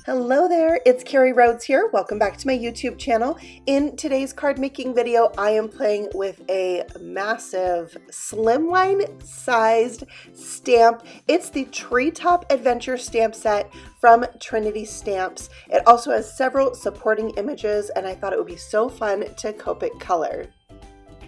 Hello there, it's Carrie Rhodes here. Welcome back to my YouTube channel. In today's card making video, I am playing with a massive slimline sized stamp. It's the Treetop Adventure stamp set from Trinity Stamps. It also has several supporting images, and I thought it would be so fun to Copic color.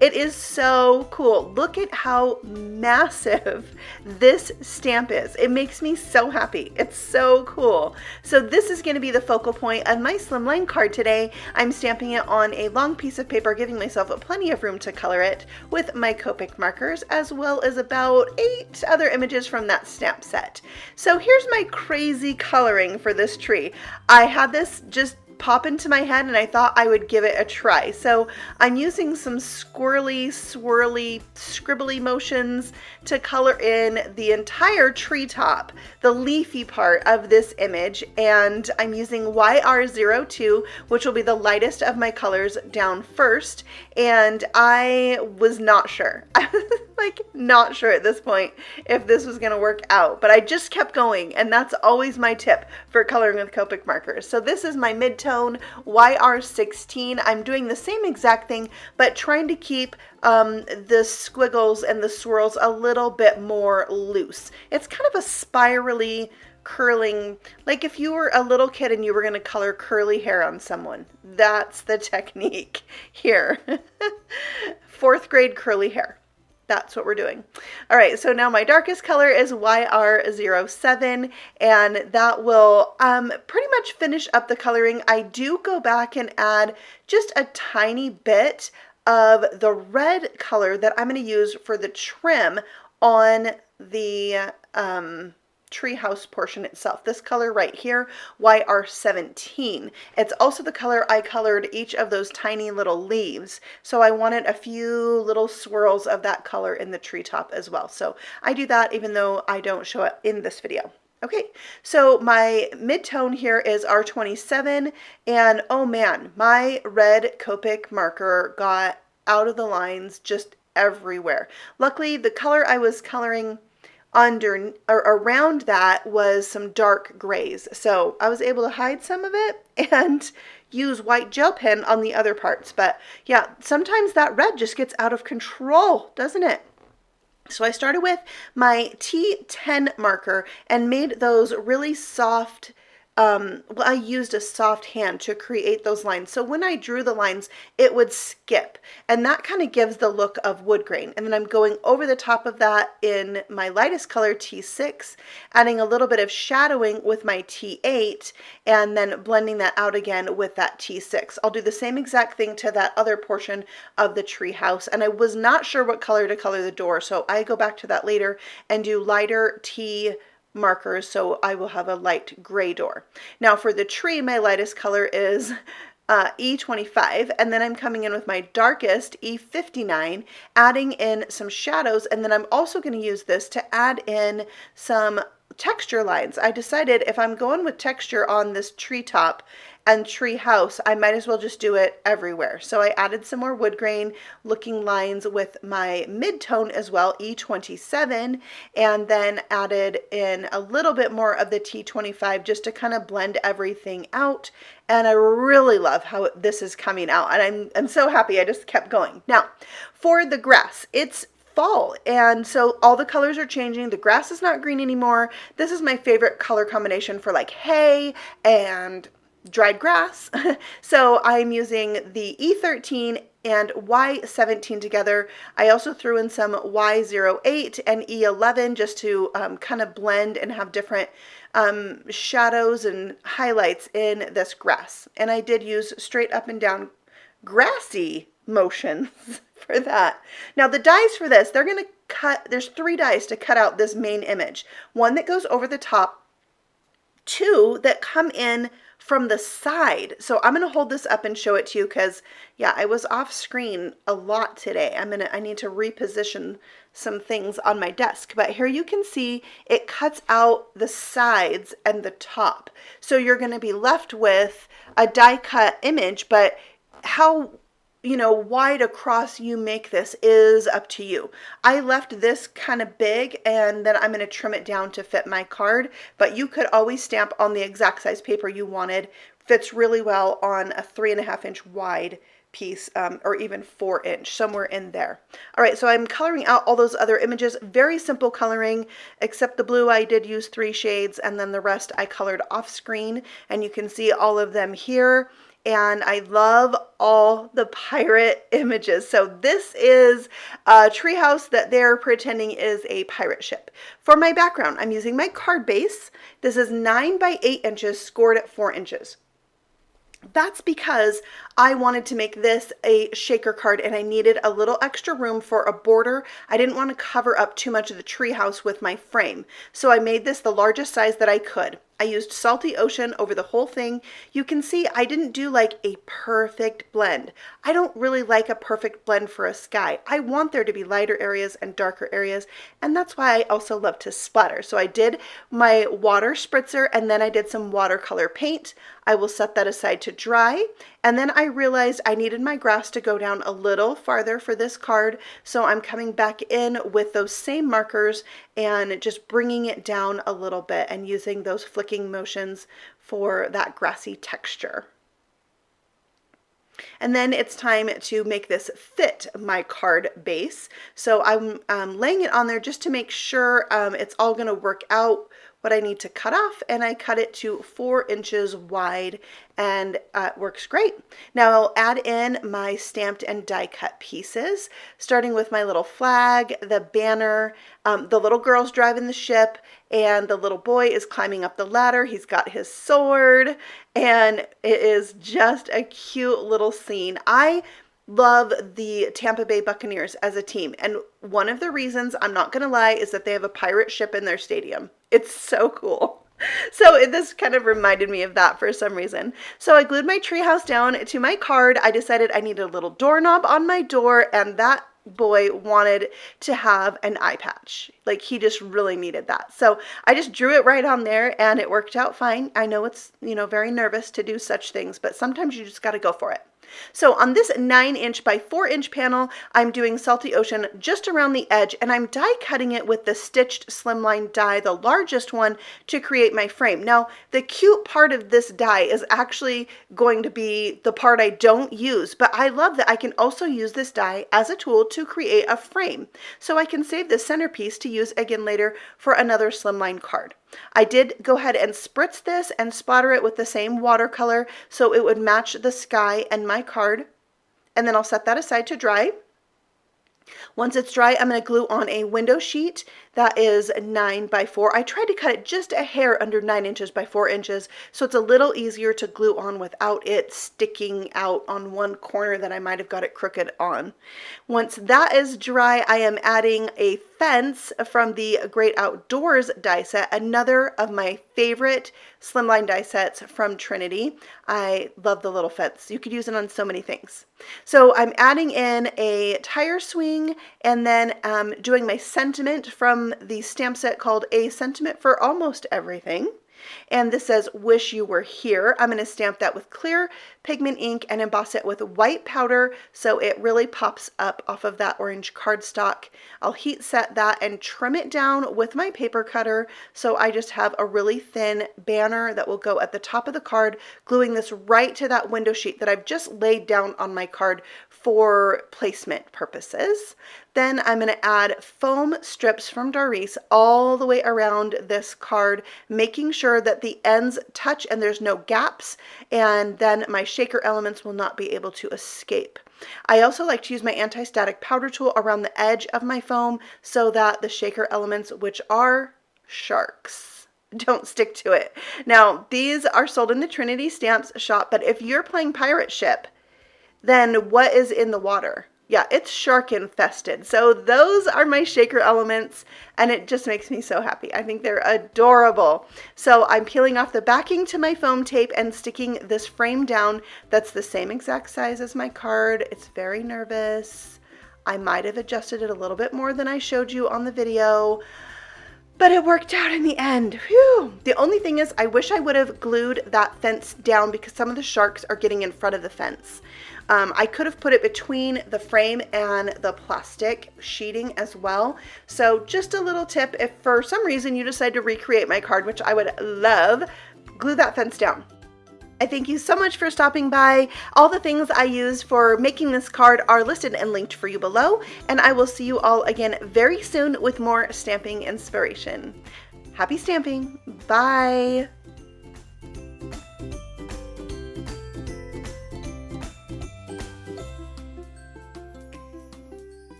It is so cool. Look at how massive this stamp is. It makes me so happy. It's so cool. So this is going to be the focal point of my slimline card today. I'm stamping it on a long piece of paper, giving myself plenty of room to color it with my Copic markers, as well as about 8 other images from that stamp set. So here's my crazy coloring for this tree. I had this just pop into my head and I thought I would give it a try. So I'm using some squirrely, swirly, scribbly motions to color in the entire treetop, the leafy part of this image, and I'm using YR02, which will be the lightest of my colors, down first, and I was not sure. I was like not sure at this point if this was going to work out, but I just kept going, and that's always my tip for coloring with Copic markers. So this is my mid-tone YR16. I'm doing the same exact thing, but trying to keep the squiggles and the swirls a little bit more loose. It's kind of a spirally curling, like if you were a little kid and you were going to color curly hair on someone. That's the technique here. 4th grade curly hair. That's what we're doing. All right, so now my darkest color is YR07, and that will pretty much finish up the coloring. I do go back and add just a tiny bit of the red color that I'm going to use for the trim on the treehouse portion itself. This color right here, YR17. It's also the color I colored each of those tiny little leaves. So I wanted a few little swirls of that color in the treetop as well. So I do that even though I don't show it in this video. Okay, so my mid-tone here is R27, and oh man, my red Copic marker got out of the lines just everywhere. Luckily, the color I was coloring under or around that was some dark grays, so I was able to hide some of it and use white gel pen on the other parts. But yeah, sometimes that red just gets out of control, doesn't it? So I started with my T10 marker and made those really soft. Well, I used a soft hand to create those lines. So when I drew the lines, it would skip. And that kind of gives the look of wood grain. And then I'm going over the top of that in my lightest color, T6, adding a little bit of shadowing with my T8, and then blending that out again with that T6. I'll do the same exact thing to that other portion of the tree house. And I was not sure what color to color the door, so I go back to that later and do lighter T markers, so I will have a light gray door. Now for the tree, my lightest color is E25, and then I'm coming in with my darkest E59, adding in some shadows, and then I'm also going to use this to add in some texture lines. I decided if I'm going with texture on this treetop and tree house, I might as well just do it everywhere. So I added some more wood grain looking lines with my mid-tone as well, E27, and then added in a little bit more of the T25 just to kind of blend everything out. And I really love how this is coming out, and I'm so happy I just kept going. Now, for the grass, it's fall, and so all the colors are changing. The grass is not green anymore. This is my favorite color combination for like hay and dried grass. So I'm using the E13 and Y17 together. I also threw in some Y08 and E11 just to kind of blend and have different shadows and highlights in this grass. And I did use straight up and down grassy motions for that. Now the dies for this, they're going to cut, there's 3 dies to cut out this main image. One that goes over the top, 2 that come in from the side. So I'm going to hold this up and show it to you because, yeah, I was off screen a lot today. I need to reposition some things on my desk. But here you can see it cuts out the sides and the top. So you're going to be left with a die cut image, but how wide across you make this is up to you. I left this kind of big, and then I'm going to trim it down to fit my card, but you could always stamp on the exact size paper you wanted. Fits really well on a 3.5-inch wide piece, or even 4-inch, somewhere in there. All right, so I'm coloring out all those other images. Very simple coloring, except the blue I did use 3 shades, and then the rest I colored off screen, and you can see all of them here. And I love all the pirate images. So this is a treehouse that they're pretending is a pirate ship. For my background, I'm using my card base. This is 9 by 8 inches, scored at 4 inches. That's because I wanted to make this a shaker card, and I needed a little extra room for a border. I didn't want to cover up too much of the treehouse with my frame, so I made this the largest size that I could. I used Salty Ocean over the whole thing. You can see I didn't do like a perfect blend. I don't really like a perfect blend for a sky. I want there to be lighter areas and darker areas, and that's why I also love to splatter. So I did my water spritzer, and then I did some watercolor paint. I will set that aside to dry, and then I realized I needed my grass to go down a little farther for this card, so I'm coming back in with those same markers and just bringing it down a little bit and using those flicking motions for that grassy texture. And then it's time to make this fit my card base. So I'm laying it on there just to make sure it's all going to work out what I need to cut off, and I cut it to 4 inches wide, and it works great. Now I'll add in my stamped and die cut pieces, starting with my little flag, the banner, the little girl's driving the ship, and the little boy is climbing up the ladder. He's got his sword, and it is just a cute little scene. I love the Tampa Bay Buccaneers as a team, and one of the reasons, I'm not gonna lie, is that they have a pirate ship in their stadium. It's so cool. So this kind of reminded me of that for some reason. So I glued my treehouse down to my card. I decided I needed a little doorknob on my door, and that boy wanted to have an eye patch. Like, he just really needed that. So I just drew it right on there, and it worked out fine. I know it's, very nervous to do such things, but sometimes you just got to go for it. So on this 9-inch by 4-inch panel, I'm doing Salty Ocean just around the edge, and I'm die cutting it with the stitched Slimline die, the largest one, to create my frame. Now, the cute part of this die is actually going to be the part I don't use, but I love that I can also use this die as a tool to create a frame. So I can save the centerpiece to use again later for another Slimline card. I did go ahead and spritz this and splatter it with the same watercolor so it would match the sky and my card, and then I'll set that aside to dry. Once it's dry, I'm going to glue on a window sheet that is 9 by 4. I tried to cut it just a hair under 9 inches by 4 inches, so it's a little easier to glue on without it sticking out on one corner that I might have got it crooked on. Once that is dry, I am adding a fence from the Great Outdoors die set, another of my favorite Slimline die sets from Trinity. I love the little fence. You could use it on so many things. So I'm adding in a tire swing, and then doing my sentiment from the stamp set called A Sentiment for Almost Everything. And this says, "Wish you were here." I'm going to stamp that with clear pigment ink and emboss it with white powder so it really pops up off of that orange cardstock. I'll heat set that and trim it down with my paper cutter so I just have a really thin banner that will go at the top of the card, gluing this right to that window sheet that I've just laid down on my card for placement purposes. Then I'm going to add foam strips from Doris all the way around this card, making sure that the ends touch and there's no gaps, and then my shaker elements will not be able to escape. I also like to use my anti-static powder tool around the edge of my foam so that the shaker elements, which are sharks, don't stick to it. Now, these are sold in the Trinity Stamps shop, but if you're playing pirate ship, then what is in the water? Yeah, it's shark infested. So those are my shaker elements, and it just makes me so happy. I think they're adorable. So I'm peeling off the backing to my foam tape and sticking this frame down. That's the same exact size as my card. It's very nervous. I might have adjusted it a little bit more than I showed you on the video. But it worked out in the end. Whew. The only thing is, I wish I would have glued that fence down because some of the sharks are getting in front of the fence. I could have put it between the frame and the plastic sheeting as well. So just a little tip, if for some reason you decide to recreate my card, which I would love, glue that fence down. I thank you so much for stopping by. All the things I used for making this card are listed and linked for you below, and I will see you all again very soon with more stamping inspiration. Happy stamping. Bye.